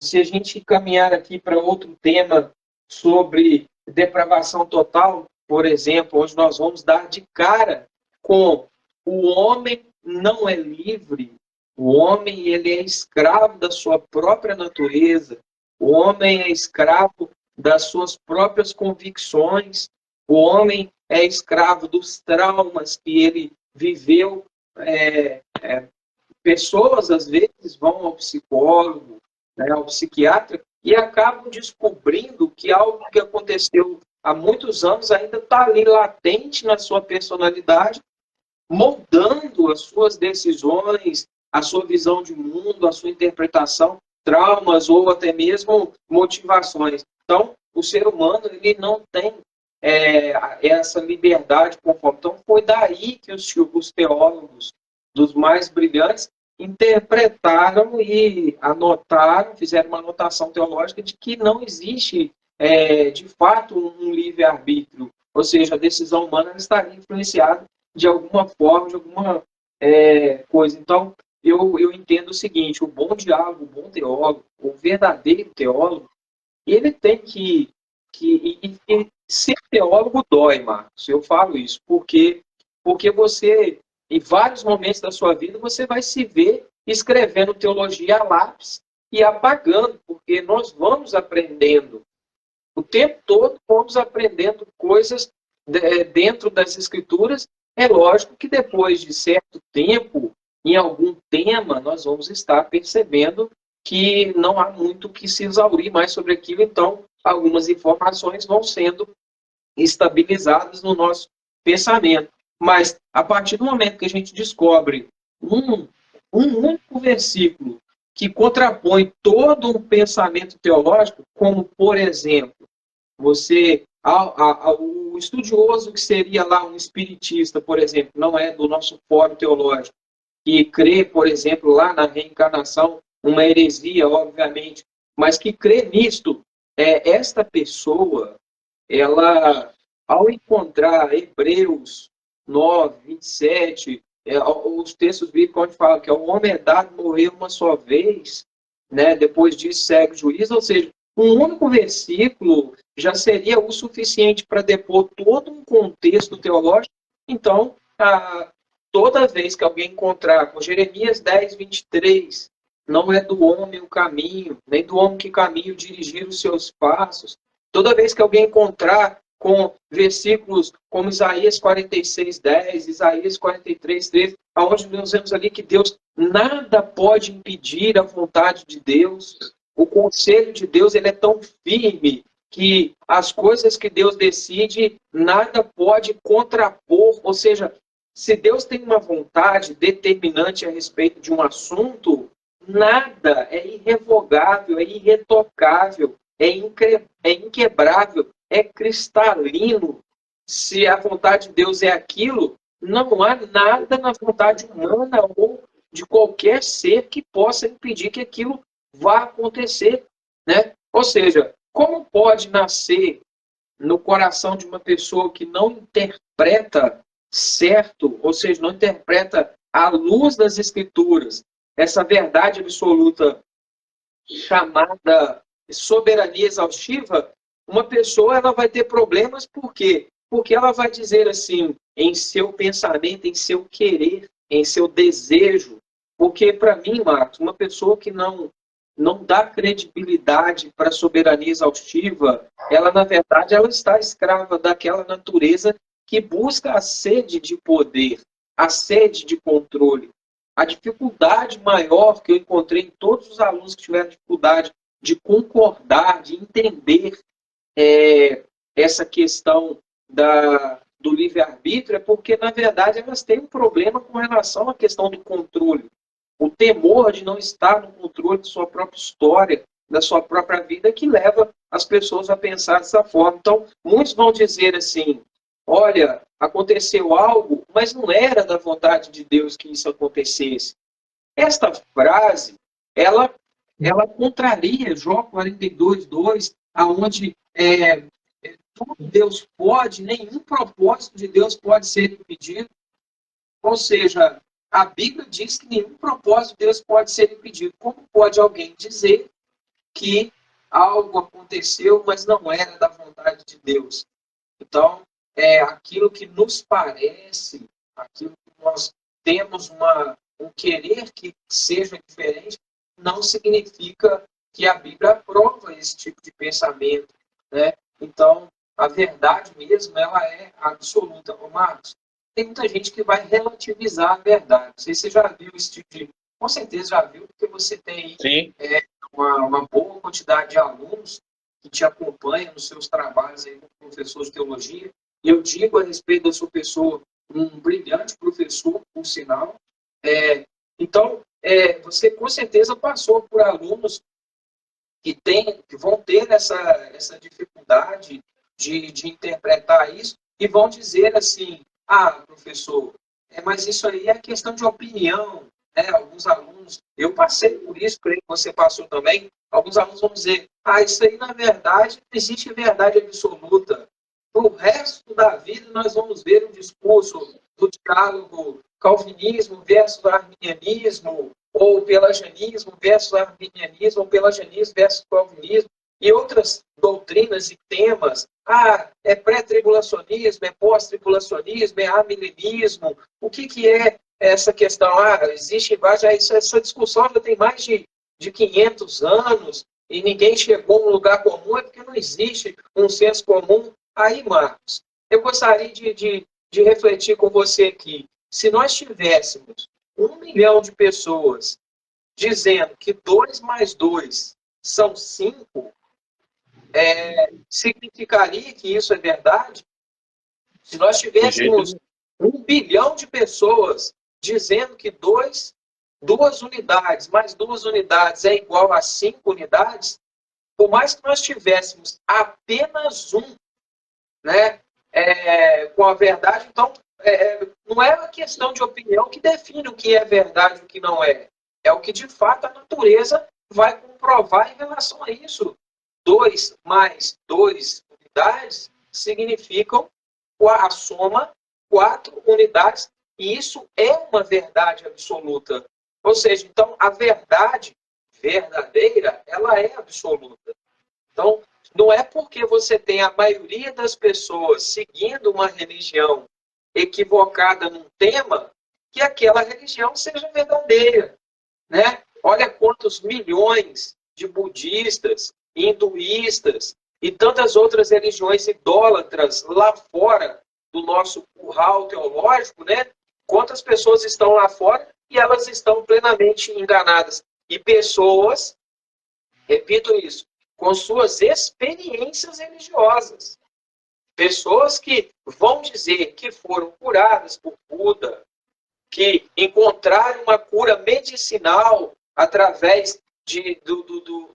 se a gente caminhar aqui para outro tema sobre depravação total, por exemplo, onde nós vamos dar de cara com o homem não é livre, o homem ele é escravo da sua própria natureza, o homem é escravo das suas próprias convicções, o homem é escravo dos traumas que ele viveu. É, Pessoas, às vezes, vão ao psicólogo, né, ao psiquiatra, e acabam descobrindo que algo que aconteceu há muitos anos ainda está ali latente na sua personalidade, moldando as suas decisões, a sua visão de mundo, a sua interpretação, traumas ou até mesmo motivações. Então, o ser humano ele não tem essa liberdade conforme. Então, foi daí que os teólogos dos mais brilhantes interpretaram e anotaram, fizeram uma anotação teológica de que não existe, de fato, um livre-arbítrio, ou seja, a decisão humana estaria influenciada de alguma forma, de alguma coisa. Então, eu entendo o seguinte, o bom diálogo, o bom teólogo, o verdadeiro teólogo, ele tem que ser teólogo dói, Marcos. Eu falo isso, porque você, em vários momentos da sua vida, você vai se ver escrevendo teologia a lápis e apagando, porque nós vamos aprendendo. O tempo todo vamos aprendendo coisas dentro das escrituras. É lógico que depois de certo tempo, em algum tema, nós vamos estar percebendo que não há muito que se exaurir mais sobre aquilo, então algumas informações vão sendo estabilizadas no nosso pensamento. Mas, a partir do momento que a gente descobre um único versículo que contrapõe todo um pensamento teológico, como, por exemplo, o estudioso que seria lá um espiritista, por exemplo, não é do nosso fórum teológico, que crê, por exemplo, lá na reencarnação, uma heresia, obviamente, mas que crê nisto, esta pessoa, ela, ao encontrar Hebreus 9, 27, os textos bíblicos onde fala que o homem é dado morrer uma só vez, né, depois disso segue o juízo, ou seja, um único versículo já seria o suficiente para depor todo um contexto teológico. Então, toda vez que alguém encontrar com Jeremias 10, 23, não é do homem o caminho, nem do homem que caminho dirigir os seus passos. Toda vez que alguém encontrar com versículos como Isaías 46, 10, Isaías 43, 13, onde nós vemos ali que Deus nada pode impedir a vontade de Deus. O conselho de Deus ele é tão firme que as coisas que Deus decide, nada pode contrapor. Ou seja, se Deus tem uma vontade determinante a respeito de um assunto, nada é irrevogável, é irretocável, é inquebrável, é cristalino. Se a vontade de Deus é aquilo, não há nada na vontade humana ou de qualquer ser que possa impedir que aquilo vá acontecer, né? Ou seja, como pode nascer no coração de uma pessoa que não interpreta certo, ou seja, não interpreta à luz das Escrituras, essa verdade absoluta chamada soberania exaustiva, uma pessoa ela vai ter problemas, por quê? Porque ela vai dizer assim, em seu pensamento, em seu querer, em seu desejo, porque para mim, Marcos, uma pessoa que não dá credibilidade para a soberania exaustiva, ela, na verdade, ela está escrava daquela natureza que busca a sede de poder, a sede de controle. A dificuldade maior que eu encontrei em todos os alunos que tiveram dificuldade de concordar, de entender essa questão do livre-arbítrio é porque, na verdade, elas têm um problema com relação à questão do controle. O temor de não estar no controle de sua própria história, da sua própria vida, que leva as pessoas a pensar dessa forma. Então, muitos vão dizer assim, olha, aconteceu algo, mas não era da vontade de Deus que isso acontecesse. Esta frase, ela contraria Jó 42, 2, aonde tudo Deus pode, nenhum propósito de Deus pode ser impedido. Ou seja, a Bíblia diz que nenhum propósito de Deus pode ser impedido. Como pode alguém dizer que algo aconteceu, mas não era da vontade de Deus. Então, aquilo que nos parece, aquilo que nós temos um querer que seja diferente, não significa que a Bíblia aprova esse tipo de pensamento, né? Então, a verdade mesmo, ela é absoluta. Ô, Marcos, tem muita gente que vai relativizar a verdade. Não sei se você já viu esse tipo de... Com certeza já viu, porque você tem Sim. uma boa quantidade de alunos que te acompanham nos seus trabalhos aí como professor de teologia. E eu digo a respeito da sua pessoa, um brilhante professor, por sinal. Então, você com certeza passou por alunos que vão ter essa dificuldade de interpretar isso e vão dizer assim, professor, mas isso aí é questão de opinião, né? Alguns alunos, eu passei por isso, creio que você passou também, alguns alunos vão dizer, isso aí na verdade não existe verdade absoluta. No resto da vida nós vamos ver um discurso do diálogo calvinismo versus arminianismo, ou pelagianismo versus arminianismo, ou pelagianismo versus calvinismo, e outras doutrinas e temas. É pré-tribulacionismo, é pós-tribulacionismo, é amilenismo. O que é essa questão? Existe essa discussão já tem mais de 500 anos e ninguém chegou a um lugar comum, é porque não existe um senso comum. Aí, Marcos, eu gostaria de refletir com você aqui. Se nós tivéssemos 1 milhão de pessoas dizendo que 2 mais 2 são 5, significaria que isso é verdade? Se nós De jeito tivéssemos nenhum. 1 bilhão de pessoas dizendo que 2 unidades mais 2 unidades é igual a 5 unidades, por mais que nós tivéssemos apenas um, né, com a verdade, então, não é uma questão de opinião que define o que é verdade e o que não é. É o que, de fato, a natureza vai comprovar em relação a isso. 2 mais 2 unidades significam a soma 4 unidades, e isso é uma verdade absoluta. Ou seja, então, a verdade verdadeira, ela é absoluta. Então, não é porque você tem a maioria das pessoas seguindo uma religião equivocada num tema que aquela religião seja verdadeira, né? Olha quantos milhões de budistas, hinduístas e tantas outras religiões idólatras lá fora do nosso curral teológico, né? Quantas pessoas estão lá fora e elas estão plenamente enganadas. E pessoas, repito isso, com suas experiências religiosas. Pessoas que vão dizer que foram curadas por Buda, que encontraram uma cura medicinal através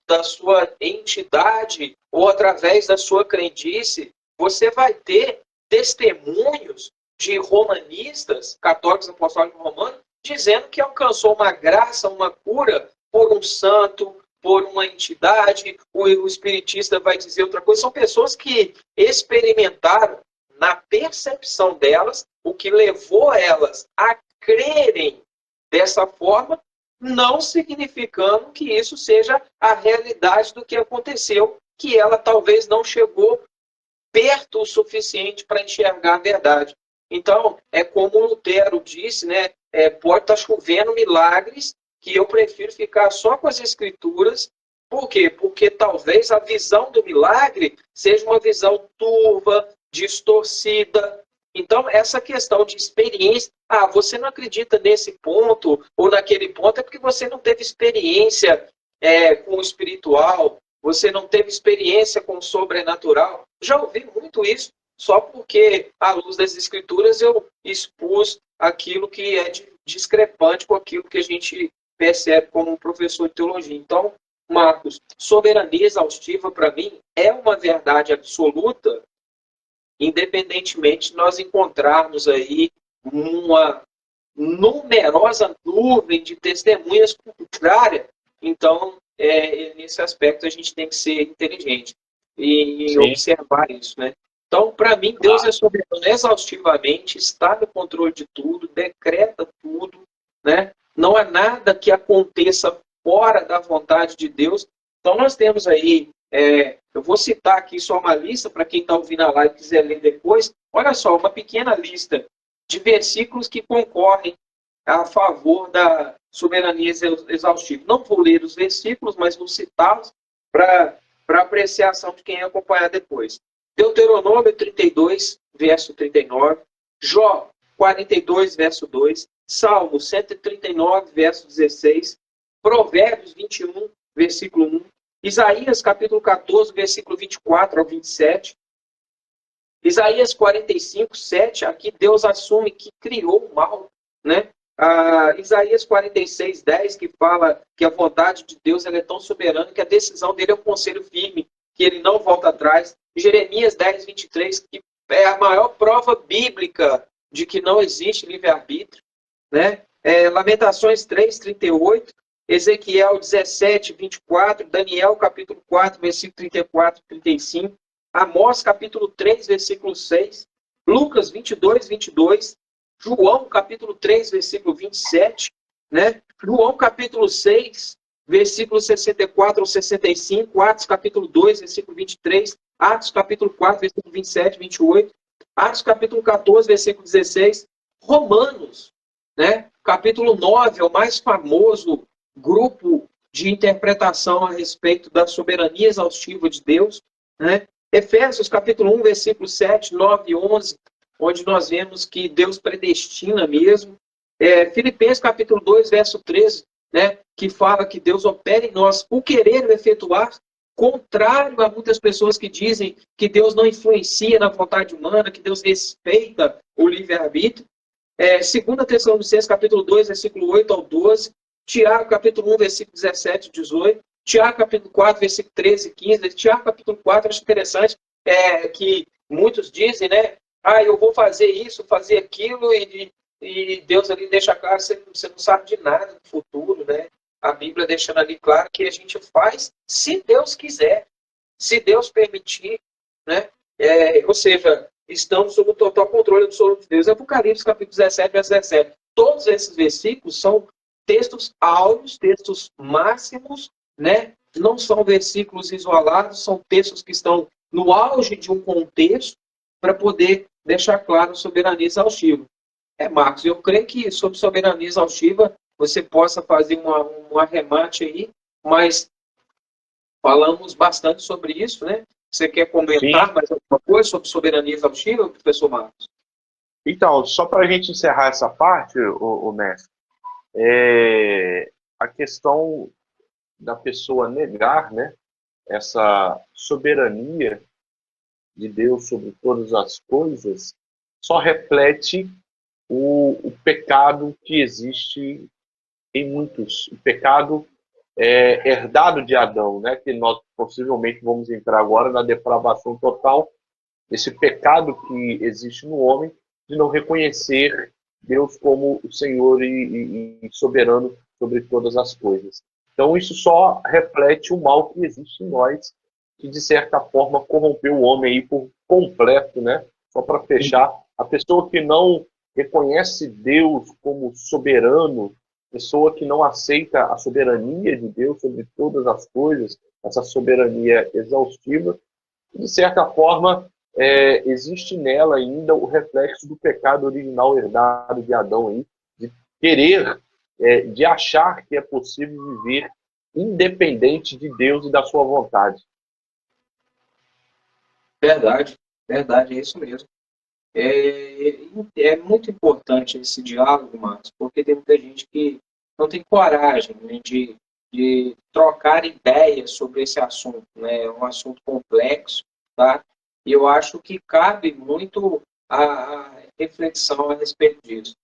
da sua entidade ou através da sua crendice. Você vai ter testemunhos de romanistas, católicos apostólicos romanos, dizendo que alcançou uma graça, uma cura por um santo, por uma entidade, o espiritista vai dizer outra coisa. São pessoas que experimentaram na percepção delas o que levou elas a crerem dessa forma, não significando que isso seja a realidade do que aconteceu, que ela talvez não chegou perto o suficiente para enxergar a verdade. Então, é como Lutero disse, né? Pode estar chovendo milagres, que eu prefiro ficar só com as escrituras. Por quê? Porque talvez a visão do milagre seja uma visão turva, distorcida. Então, essa questão de experiência, você não acredita nesse ponto ou naquele ponto, é porque você não teve experiência com o espiritual, você não teve experiência com o sobrenatural. Já ouvi muito isso, só porque, à luz das escrituras, eu expus aquilo que é discrepante com aquilo que a gente percebe como professor de teologia. Então, Marcos, soberania exaustiva, para mim, é uma verdade absoluta, independentemente de nós encontrarmos aí uma numerosa nuvem de testemunhas contrárias. Então, nesse aspecto, a gente tem que ser inteligente e observar isso, né? Então, para mim, Deus é soberano exaustivamente, está no controle de tudo, decreta tudo, né? Não há nada que aconteça fora da vontade de Deus. Então, nós temos aí, eu vou citar aqui só uma lista, para quem está ouvindo a live e quiser ler depois. Olha só, uma pequena lista de versículos que concorrem a favor da soberania exaustiva. Não vou ler os versículos, mas vou citá-los para apreciação de quem acompanhar depois. Deuteronômio 32, verso 39. Jó 42, verso 2. Salmo 139, verso 16. Provérbios 21, versículo 1. Isaías capítulo 14, versículo 24 ao 27. Isaías 45, 7. Aqui Deus assume que criou o mal, né? Isaías 46, 10, que fala que a vontade de Deus ela é tão soberana que a decisão dele é um conselho firme, que ele não volta atrás. Jeremias 10, 23, que é a maior prova bíblica de que não existe livre-arbítrio, né? Lamentações 3, 38, Ezequiel 17, 24, Daniel capítulo 4, versículo 34 e 35, Amós capítulo 3, versículo 6, Lucas 22, 22, João capítulo 3, versículo 27, né? João capítulo 6, versículo 64 ao 65, Atos capítulo 2, versículo 23, Atos capítulo 4, versículo 27, 28, Atos capítulo 14, versículo 16, Romanos, né? Capítulo 9 é o mais famoso grupo de interpretação a respeito da soberania exaustiva de Deus, né? Efésios capítulo 1, versículo 7, 9 e 11, onde nós vemos que Deus predestina mesmo. Filipenses capítulo 2, verso 13, né, que fala que Deus opera em nós o querer e o efetuar, contrário a muitas pessoas que dizem que Deus não influencia na vontade humana, que Deus respeita o livre-arbítrio. 2 Tessalonicenses capítulo 2, versículo 8 ao 12, Tiago capítulo 1, versículo 17 e 18, Tiago capítulo 4, versículo 13 e 15, Tiago capítulo 4, acho interessante, que muitos dizem, né, eu vou fazer isso, fazer aquilo, e Deus ali deixa claro que você não sabe de nada do futuro, né? A Bíblia deixando ali claro que a gente faz se Deus quiser, se Deus permitir, né? Ou seja, estamos sob o total controle absoluto de Deus. Apocalipse, capítulo 17, verso 17. Todos esses versículos são textos áureos, textos máximos, né? Não são versículos isolados, são textos que estão no auge de um contexto para poder deixar claro a soberania exaustiva. Marcos, eu creio que sobre soberania exaustiva você possa fazer um arremate aí, mas falamos bastante sobre isso, né? Você quer comentar Sim. mais alguma coisa sobre soberania exaustiva, professor Marcos? Então, só para a gente encerrar essa parte, o mestre, a questão da pessoa negar, né, essa soberania de Deus sobre todas as coisas só reflete o pecado que existe em muitos. O pecado herdado de Adão, né, que nós possivelmente vamos entrar agora na depravação total, esse pecado que existe no homem de não reconhecer Deus como o Senhor e soberano sobre todas as coisas. Então isso só reflete o mal que existe em nós, que de certa forma corrompeu o homem aí por completo, né? Só para fechar, a pessoa que não reconhece Deus como soberano, pessoa que não aceita a soberania de Deus sobre todas as coisas, essa soberania exaustiva, de certa forma existe nela ainda o reflexo do pecado original herdado de Adão aí, de querer, de achar que é possível viver independente de Deus e da sua vontade. Verdade, verdade, é isso mesmo. É muito importante esse diálogo, Marcos, porque tem muita gente que não tem coragem, né, de trocar ideias sobre esse assunto, né? É um assunto complexo, tá? E eu acho que cabe muito a reflexão a respeito disso.